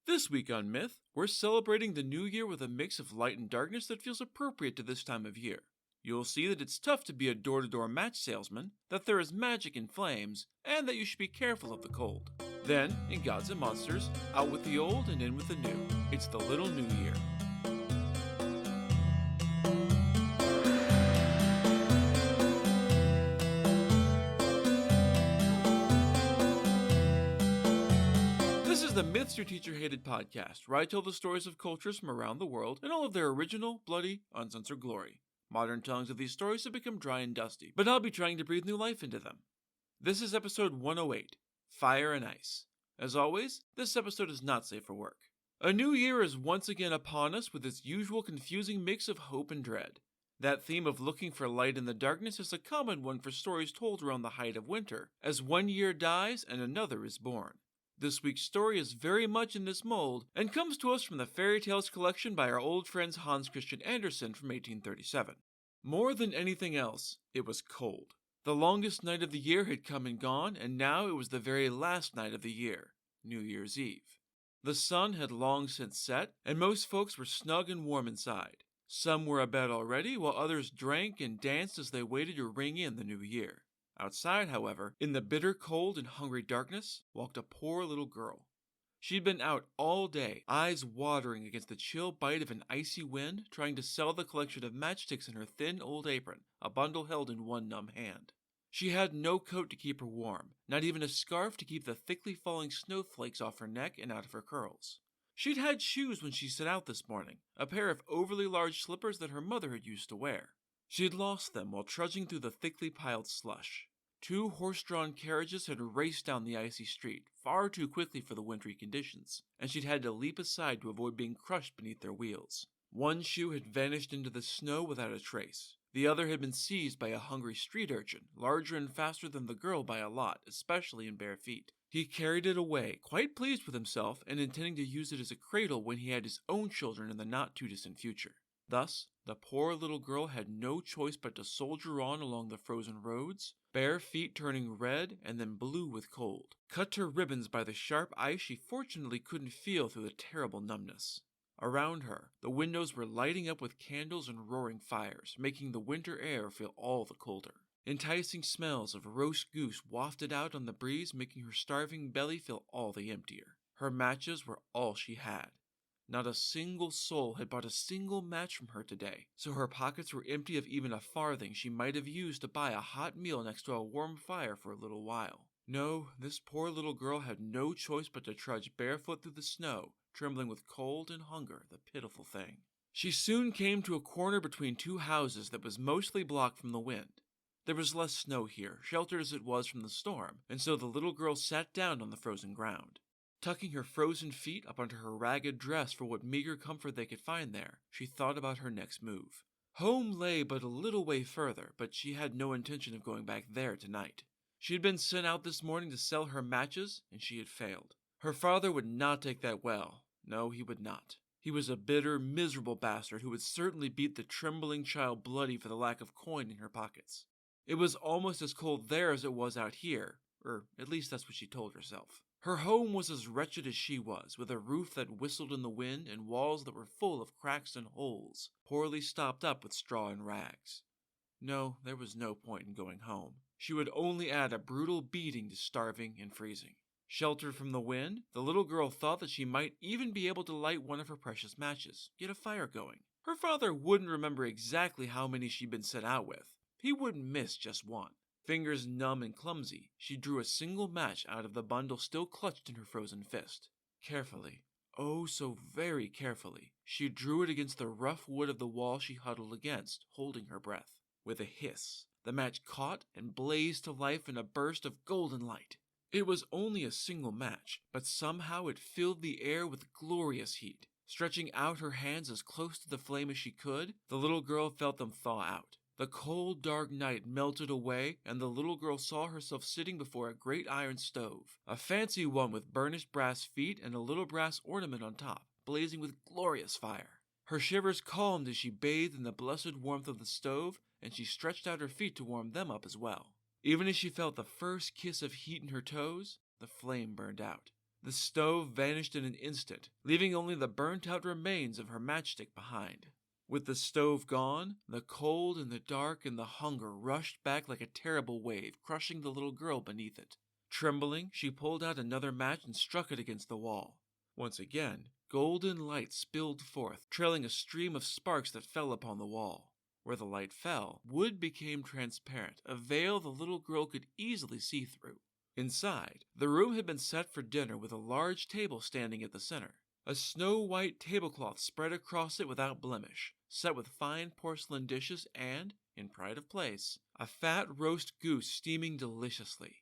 This week on Myth, we're celebrating the new year with a mix of light and darkness that feels appropriate to this time of year. You'll see that it's tough to be a door-to-door match salesman, that there is magic in flames, and that you should be careful of the cold. Then, in Gods and Monsters, out with the old and in with the new. It's the Little New Year. This is the Myths Your Teacher Hated podcast, where I tell the stories of cultures from around the world in all of their original, bloody, uncensored glory. Modern tellings of these stories have become dry and dusty, but I'll be trying to breathe new life into them. This is episode 108, Fire and Ice. As always, this episode is not safe for work. A new year is once again upon us with its usual confusing mix of hope and dread. That theme of looking for light in the darkness is a common one for stories told around the height of winter, as one year dies and another is born. This week's story is very much in this mold and comes to us from the Fairy Tales collection by our old friends Hans Christian Andersen from 1837. More than anything else, it was cold. The longest night of the year had come and gone, and now it was the very last night of the year, New Year's Eve. The sun had long since set, and most folks were snug and warm inside. Some were abed already, while others drank and danced as they waited to ring in the new year. Outside, however, in the bitter cold and hungry darkness, walked a poor little girl. She'd been out all day, eyes watering against the chill bite of an icy wind, trying to sell the collection of matchsticks in her thin old apron, a bundle held in one numb hand. She had no coat to keep her warm, not even a scarf to keep the thickly falling snowflakes off her neck and out of her curls. She'd had shoes when she set out this morning, a pair of overly large slippers that her mother had used to wear. She had lost them while trudging through the thickly piled slush. 2 horse-drawn carriages had raced down the icy street, far too quickly for the wintry conditions, and she'd had to leap aside to avoid being crushed beneath their wheels. One shoe had vanished into the snow without a trace. The other had been seized by a hungry street urchin, larger and faster than the girl by a lot, especially in bare feet. He carried it away, quite pleased with himself and intending to use it as a cradle when he had his own children in the not-too-distant future. Thus, the poor little girl had no choice but to soldier on along the frozen roads, bare feet turning red and then blue with cold, cut to ribbons by the sharp ice she fortunately couldn't feel through the terrible numbness. Around her, the windows were lighting up with candles and roaring fires, making the winter air feel all the colder. Enticing smells of roast goose wafted out on the breeze, making her starving belly feel all the emptier. Her matches were all she had. Not a single soul had bought a single match from her today, so her pockets were empty of even a farthing she might have used to buy a hot meal next to a warm fire for a little while. No, this poor little girl had no choice but to trudge barefoot through the snow, trembling with cold and hunger, the pitiful thing. She soon came to a corner between 2 houses that was mostly blocked from the wind. There was less snow here, sheltered as it was from the storm, and so the little girl sat down on the frozen ground. Tucking her frozen feet up under her ragged dress for what meager comfort they could find there, she thought about her next move. Home lay but a little way further, but she had no intention of going back there tonight. She had been sent out this morning to sell her matches, and she had failed. Her father would not take that well. No, he would not. He was a bitter, miserable bastard who would certainly beat the trembling child bloody for the lack of coin in her pockets. It was almost as cold there as it was out here, or at least that's what she told herself. Her home was as wretched as she was, with a roof that whistled in the wind and walls that were full of cracks and holes, poorly stopped up with straw and rags. No, there was no point in going home. She would only add a brutal beating to starving and freezing. Sheltered from the wind, the little girl thought that she might even be able to light one of her precious matches, get a fire going. Her father wouldn't remember exactly how many she'd been set out with. He wouldn't miss just one. Fingers numb and clumsy, she drew a single match out of the bundle still clutched in her frozen fist. Carefully, oh so very carefully, she drew it against the rough wood of the wall she huddled against, holding her breath. With a hiss, the match caught and blazed to life in a burst of golden light. It was only a single match, but somehow it filled the air with glorious heat. Stretching out her hands as close to the flame as she could, the little girl felt them thaw out. The cold, dark night melted away, and the little girl saw herself sitting before a great iron stove, a fancy one with burnished brass feet and a little brass ornament on top, blazing with glorious fire. Her shivers calmed as she bathed in the blessed warmth of the stove, and she stretched out her feet to warm them up as well. Even as she felt the first kiss of heat in her toes, the flame burned out. The stove vanished in an instant, leaving only the burnt-out remains of her matchstick behind. With the stove gone, the cold and the dark and the hunger rushed back like a terrible wave, crushing the little girl beneath it. Trembling, she pulled out another match and struck it against the wall. Once again, golden light spilled forth, trailing a stream of sparks that fell upon the wall. Where the light fell, wood became transparent, a veil the little girl could easily see through. Inside, the room had been set for dinner with a large table standing at the center. A snow-white tablecloth spread across it without blemish, set with fine porcelain dishes and, in pride of place, a fat roast goose steaming deliciously.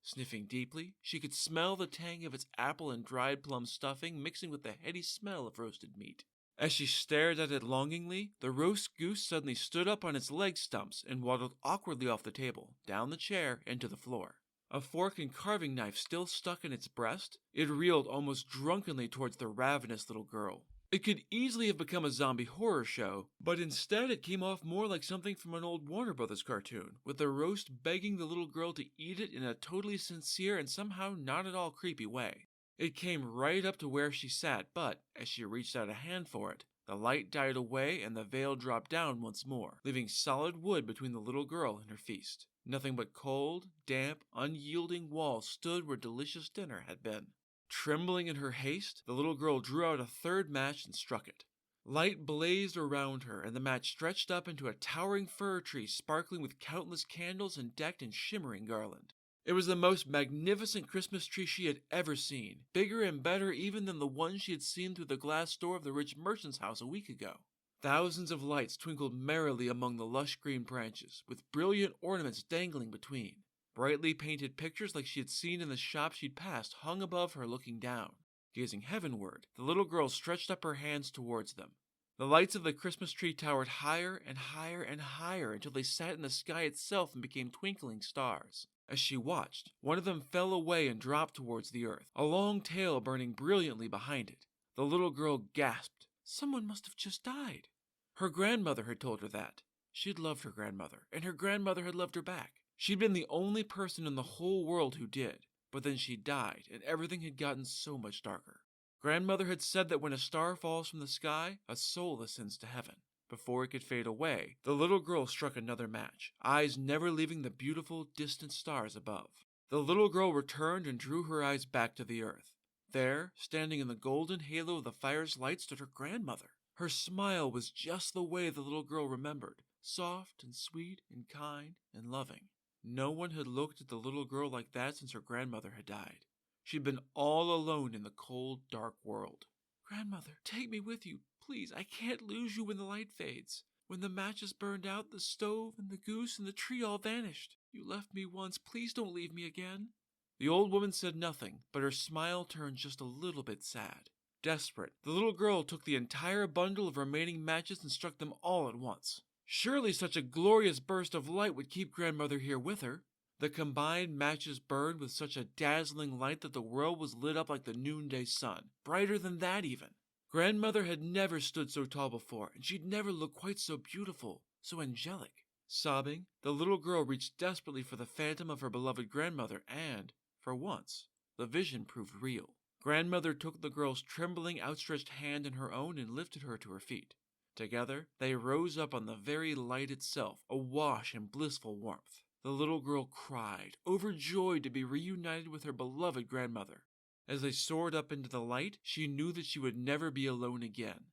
Sniffing deeply, she could smell the tang of its apple and dried plum stuffing mixing with the heady smell of roasted meat. As she stared at it longingly, the roast goose suddenly stood up on its leg stumps and waddled awkwardly off the table, down the chair, and to the floor. A fork and carving knife still stuck in its breast, it reeled almost drunkenly towards the ravenous little girl. It could easily have become a zombie horror show, but instead it came off more like something from an old Warner Brothers cartoon, with the roast begging the little girl to eat it in a totally sincere and somehow not at all creepy way. It came right up to where she sat, but, as she reached out a hand for it, the light died away and the veil dropped down once more, leaving solid wood between the little girl and her feast. Nothing but cold, damp, unyielding walls stood where delicious dinner had been. Trembling in her haste, the little girl drew out a third match and struck it. Light blazed around her, and the match stretched up into a towering fir tree sparkling with countless candles and decked in shimmering garland. It was the most magnificent Christmas tree she had ever seen, bigger and better even than the one she had seen through the glass door of the rich merchant's house a week ago. Thousands of lights twinkled merrily among the lush green branches, with brilliant ornaments dangling between. Brightly painted pictures like she had seen in the shop she'd passed hung above her looking down. Gazing heavenward, the little girl stretched up her hands towards them. The lights of the Christmas tree towered higher and higher and higher until they sat in the sky itself and became twinkling stars. As she watched, one of them fell away and dropped towards the earth, a long tail burning brilliantly behind it. The little girl gasped. Someone must have just died. Her grandmother had told her that. She had loved her grandmother, and her grandmother had loved her back. She'd been the only person in the whole world who did, but then she died, and everything had gotten so much darker. Grandmother had said that when a star falls from the sky, a soul ascends to heaven. Before it could fade away, the little girl struck another match, eyes never leaving the beautiful, distant stars above. The little girl returned and drew her eyes back to the earth. There, standing in the golden halo of the fire's light, stood her grandmother. Her smile was just the way the little girl remembered, soft and sweet and kind and loving. No one had looked at the little girl like that since her grandmother had died. She'd been all alone in the cold, dark world. Grandmother, take me with you. Please, I can't lose you when the light fades. When the matches burned out, the stove and the goose and the tree all vanished. You left me once. Please don't leave me again. The old woman said nothing, but her smile turned just a little bit sad. Desperate, the little girl took the entire bundle of remaining matches and struck them all at once. Surely such a glorious burst of light would keep grandmother here with her. The combined matches burned with such a dazzling light that the world was lit up like the noonday sun, brighter than that even. Grandmother had never stood so tall before, and she'd never looked quite so beautiful, so angelic. Sobbing, the little girl reached desperately for the phantom of her beloved grandmother and, for once, the vision proved real. Grandmother took the girl's trembling, outstretched hand in her own and lifted her to her feet. Together, they rose up on the very light itself, awash in blissful warmth. The little girl cried, overjoyed to be reunited with her beloved grandmother. As they soared up into the light, she knew that she would never be alone again.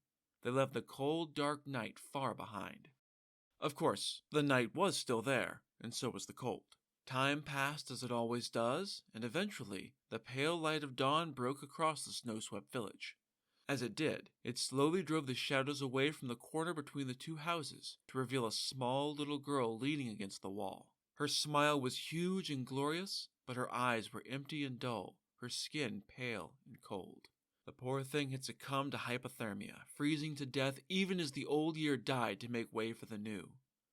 They left the cold, dark night far behind. Of course, the night was still there, and so was the cold. Time passed as it always does, and eventually, the pale light of dawn broke across the snow-swept village. As it did, it slowly drove the shadows away from the corner between the two houses to reveal a small little girl leaning against the wall. Her smile was huge and glorious, but her eyes were empty and dull, her skin pale and cold. The poor thing had succumbed to hypothermia, freezing to death even as the old year died to make way for the new.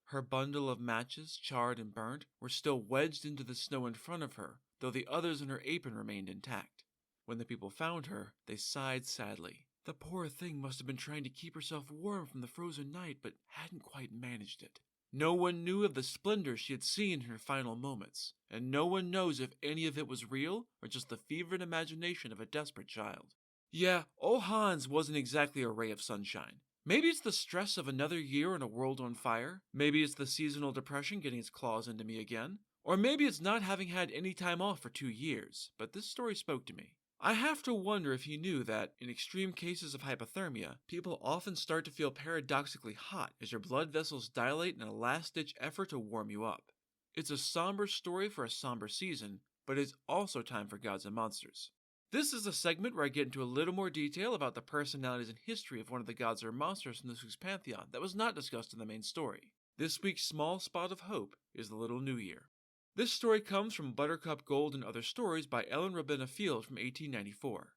Her bundle of matches, charred and burnt, were still wedged into the snow in front of her, though the others in her apron remained intact. When the people found her, they sighed sadly. The poor thing must have been trying to keep herself warm from the frozen night, but hadn't quite managed it. No one knew of the splendor she had seen in her final moments, and no one knows if any of it was real or just the fevered imagination of a desperate child. Yeah, old Hans wasn't exactly a ray of sunshine. Maybe it's the stress of another year in a world on fire. Maybe it's the seasonal depression getting its claws into me again. Or maybe it's not having had any time off for 2 years, but this story spoke to me. I have to wonder if he knew that, in extreme cases of hypothermia, people often start to feel paradoxically hot as your blood vessels dilate in a last-ditch effort to warm you up. It's a somber story for a somber season, but it's also time for gods and monsters. This is a segment where I get into a little more detail about the personalities and history of one of the gods or monsters from this week's pantheon that was not discussed in the main story. This week's small spot of hope is the Little New Year. This story comes from Buttercup Gold and Other Stories by Ellen Robina Field from 1894.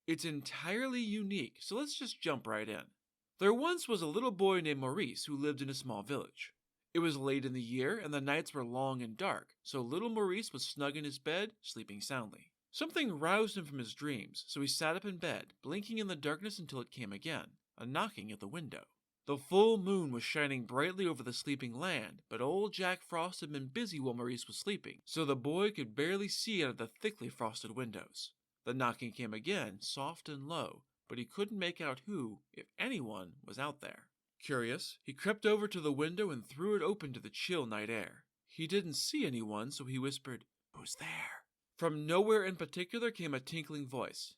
It's entirely unique, so let's just jump right in. There once was a little boy named Maurice who lived in a small village. It was late in the year and the nights were long and dark, so little Maurice was snug in his bed, sleeping soundly. Something roused him from his dreams, so he sat up in bed, blinking in the darkness until it came again, a knocking at the window. The full moon was shining brightly over the sleeping land, but old Jack Frost had been busy while Maurice was sleeping, so the boy could barely see out of the thickly frosted windows. The knocking came again, soft and low, but he couldn't make out who, if anyone, was out there. Curious, he crept over to the window and threw it open to the chill night air. He didn't see anyone, so he whispered, "Who's there?" From nowhere in particular came a tinkling voice.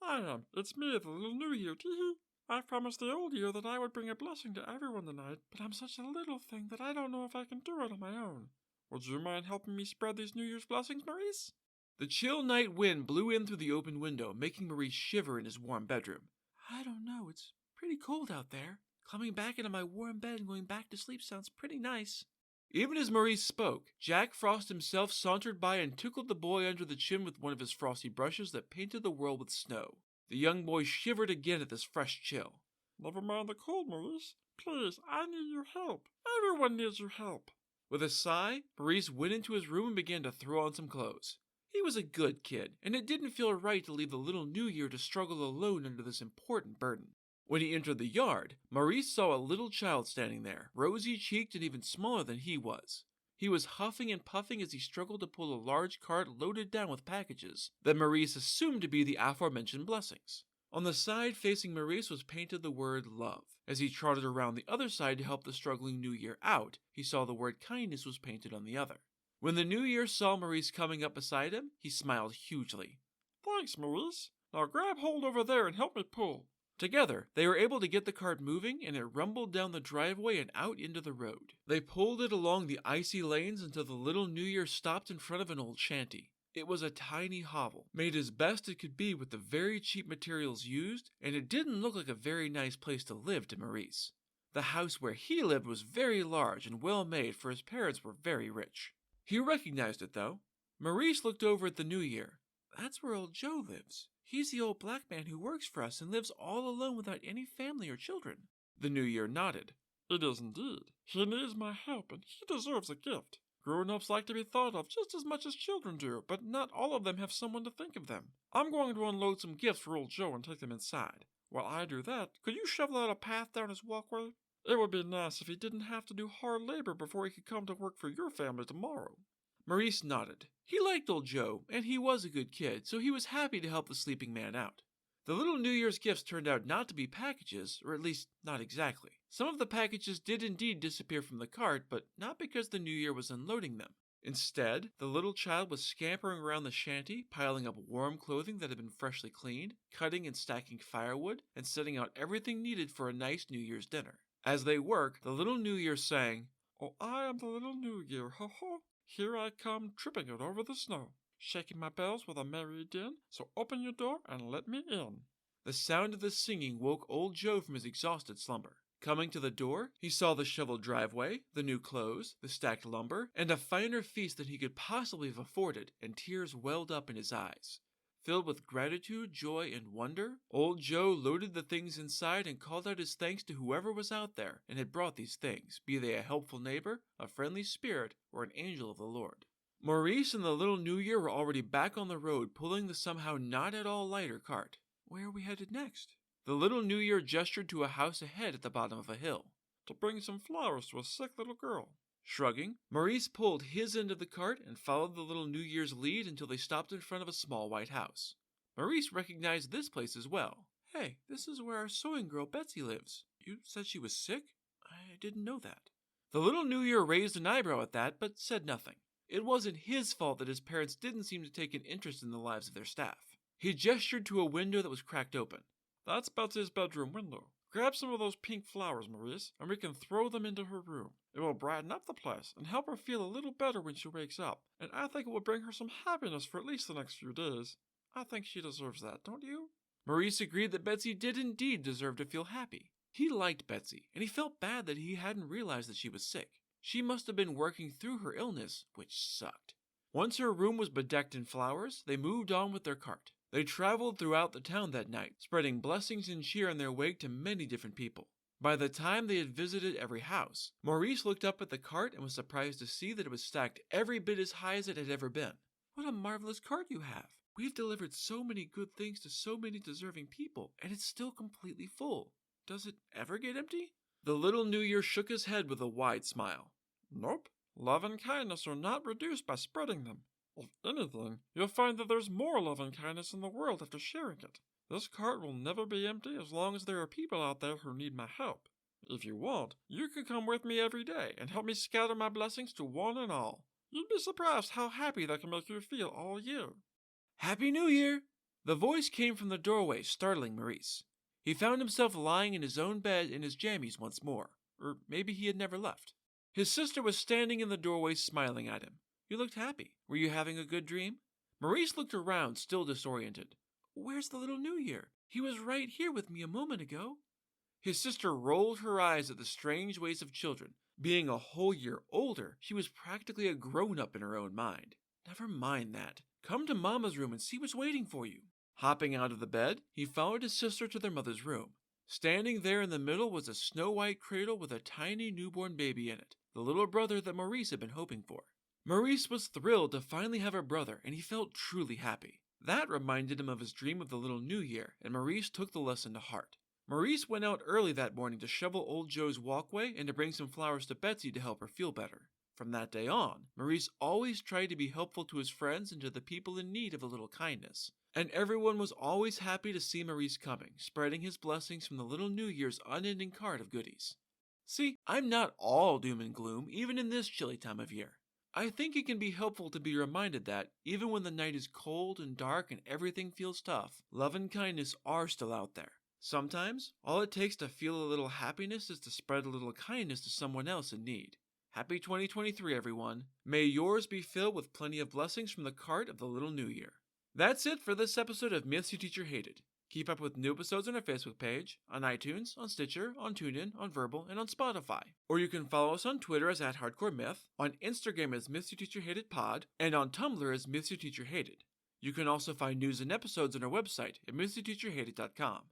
It's me, the Little New Year, tee-hee. I promised the old year that I would bring a blessing to everyone tonight, but I'm such a little thing that I don't know if I can do it on my own. Would you mind helping me spread these New Year's blessings, Maurice? The chill night wind blew in through the open window, making Maurice shiver in his warm bedroom. I don't know, it's pretty cold out there. Climbing back into my warm bed and going back to sleep sounds pretty nice. Even as Maurice spoke, Jack Frost himself sauntered by and tickled the boy under the chin with one of his frosty brushes that painted the world with snow. The young boy shivered again at this fresh chill. Never mind the cold, Maurice. Please, I need your help. Everyone needs your help. With a sigh, Maurice went into his room and began to throw on some clothes. He was a good kid, and it didn't feel right to leave the Little New Year to struggle alone under this important burden. When he entered the yard, Maurice saw a little child standing there, rosy-cheeked and even smaller than he was. He was huffing and puffing as he struggled to pull a large cart loaded down with packages that Maurice assumed to be the aforementioned blessings. On the side facing Maurice was painted the word love. As he trotted around the other side to help the struggling New Year out, he saw the word kindness was painted on the other. When the New Year saw Maurice coming up beside him, he smiled hugely. Thanks, Maurice. Now grab hold over there and help me pull. Together, they were able to get the cart moving, and it rumbled down the driveway and out into the road. They pulled it along the icy lanes until the Little New Year stopped in front of an old shanty. It was a tiny hovel, made as best it could be with the very cheap materials used, and it didn't look like a very nice place to live to Maurice. The house where he lived was very large and well made, for his parents were very rich. He recognized it, though. Maurice looked over at the New Year. That's where old Joe lives. He's the old black man who works for us and lives all alone without any family or children. The New Year nodded. It is indeed. He needs my help, and he deserves a gift. Grown-ups like to be thought of just as much as children do, but not all of them have someone to think of them. I'm going to unload some gifts for old Joe and take them inside. While I do that, could you shovel out a path down his walkway? It would be nice if he didn't have to do hard labor before he could come to work for your family tomorrow. Maurice nodded. He liked old Joe, and he was a good kid, so he was happy to help the sleeping man out. The little New Year's gifts turned out not to be packages, or at least not exactly. Some of the packages did indeed disappear from the cart, but not because the New Year was unloading them. Instead, the little child was scampering around the shanty, piling up warm clothing that had been freshly cleaned, cutting and stacking firewood, and setting out everything needed for a nice New Year's dinner. As they worked, the little New Year sang, "Oh, I am the little New Year, ho-ho! Here I come, tripping it over the snow, shaking my bells with a merry din, so open your door and let me in." The sound of the singing woke old Joe from his exhausted slumber. Coming to the door, he saw the shoveled driveway, the new clothes, the stacked lumber, and a finer feast than he could possibly have afforded, and tears welled up in his eyes. Filled with gratitude, joy, and wonder, old Joe loaded the things inside and called out his thanks to whoever was out there and had brought these things, be they a helpful neighbor, a friendly spirit, or an angel of the Lord. Maurice and the little New Year were already back on the road, pulling the somehow not at all lighter cart. Where are we headed next? The little New Year gestured to a house ahead at the bottom of a hill. to bring some flowers to a sick little girl. Shrugging, Maurice pulled his end of the cart and followed the little New Year's lead until they stopped in front of a small white house. Maurice recognized this place as well. Hey, this is where our sewing girl Betsy lives. You said she was sick? I didn't know that. The little New Year raised an eyebrow at that, but said nothing. It wasn't his fault that his parents didn't seem to take an interest in the lives of their staff. He gestured to a window that was cracked open. That's Betsy's bedroom window. Grab some of those pink flowers, Maurice, and we can throw them into her room. It will brighten up the place and help her feel a little better when she wakes up, and I think it will bring her some happiness for at least the next few days. I think she deserves that, don't you? Maurice agreed that Betsy did indeed deserve to feel happy. He liked Betsy, and he felt bad that he hadn't realized that she was sick. She must have been working through her illness, which sucked. Once her room was bedecked in flowers, they moved on with their cart. They traveled throughout the town that night, spreading blessings and cheer in their wake to many different people. By the time they had visited every house, Maurice looked up at the cart and was surprised to see that it was stacked every bit as high as it had ever been. What a marvelous cart you have! We've delivered so many good things to so many deserving people, and it's still completely full. Does it ever get empty? The little New Year shook his head with a wide smile. Nope. Love and kindness are not reduced by spreading them. If anything, you'll find that there's more love and kindness in the world after sharing it. This cart will never be empty as long as there are people out there who need my help. If you want, you can come with me every day and help me scatter my blessings to one and all. You'd be surprised how happy that can make you feel all year. Happy New Year! The voice came from the doorway, startling Maurice. He found himself lying in his own bed in his jammies once more. Or maybe he had never left. His sister was standing in the doorway smiling at him. You looked happy. Were you having a good dream? Maurice looked around, still disoriented. Where's the little New Year? He was right here with me a moment ago. His sister rolled her eyes at the strange ways of children. Being a whole year older, she was practically a grown-up in her own mind. Never mind that. Come to Mama's room and see what's waiting for you. Hopping out of the bed, he followed his sister to their mother's room. Standing there in the middle was a snow-white cradle with a tiny newborn baby in it, the little brother that Maurice had been hoping for. Maurice was thrilled to finally have a brother, and he felt truly happy. That reminded him of his dream of the little New Year, and Maurice took the lesson to heart. Maurice went out early that morning to shovel old Joe's walkway and to bring some flowers to Betsy to help her feel better. From that day on, Maurice always tried to be helpful to his friends and to the people in need of a little kindness. And everyone was always happy to see Maurice coming, spreading his blessings from the little New Year's unending cart of goodies. See, I'm not all doom and gloom, even in this chilly time of year. I think it can be helpful to be reminded that, even when the night is cold and dark and everything feels tough, love and kindness are still out there. Sometimes, all it takes to feel a little happiness is to spread a little kindness to someone else in need. Happy 2023, everyone. May yours be filled with plenty of blessings from the cart of the little New Year. That's it for this episode of Myths Your Teacher Hated. Keep up with new episodes on our Facebook page, on iTunes, on Stitcher, on TuneIn, on Verbal, and on Spotify. Or you can follow us on Twitter as @HardcoreMyth, on Instagram as Myths Your Teacher Hated Pod, and on Tumblr as Myths Your Teacher Hated. You can also find news and episodes on our website at mythsyourteacherhated.com.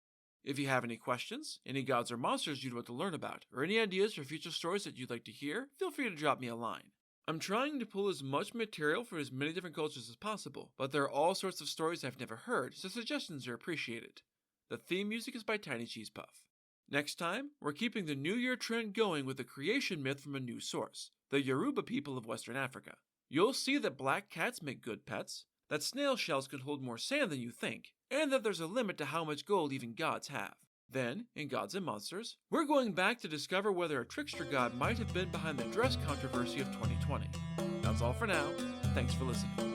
If you have any questions, any gods or monsters you'd want to learn about, or any ideas for future stories that you'd like to hear, feel free to drop me a line. I'm trying to pull as much material for as many different cultures as possible, but there are all sorts of stories I've never heard, so suggestions are appreciated. The theme music is by Tiny Cheese Puff. Next time, we're keeping the New Year trend going with a creation myth from a new source, the Yoruba people of Western Africa. You'll see that black cats make good pets, that snail shells can hold more sand than you think, and that there's a limit to how much gold even gods have. Then, in Gods and Monsters, we're going back to discover whether a trickster god might have been behind the dress controversy of 2020. That's all for now. Thanks for listening.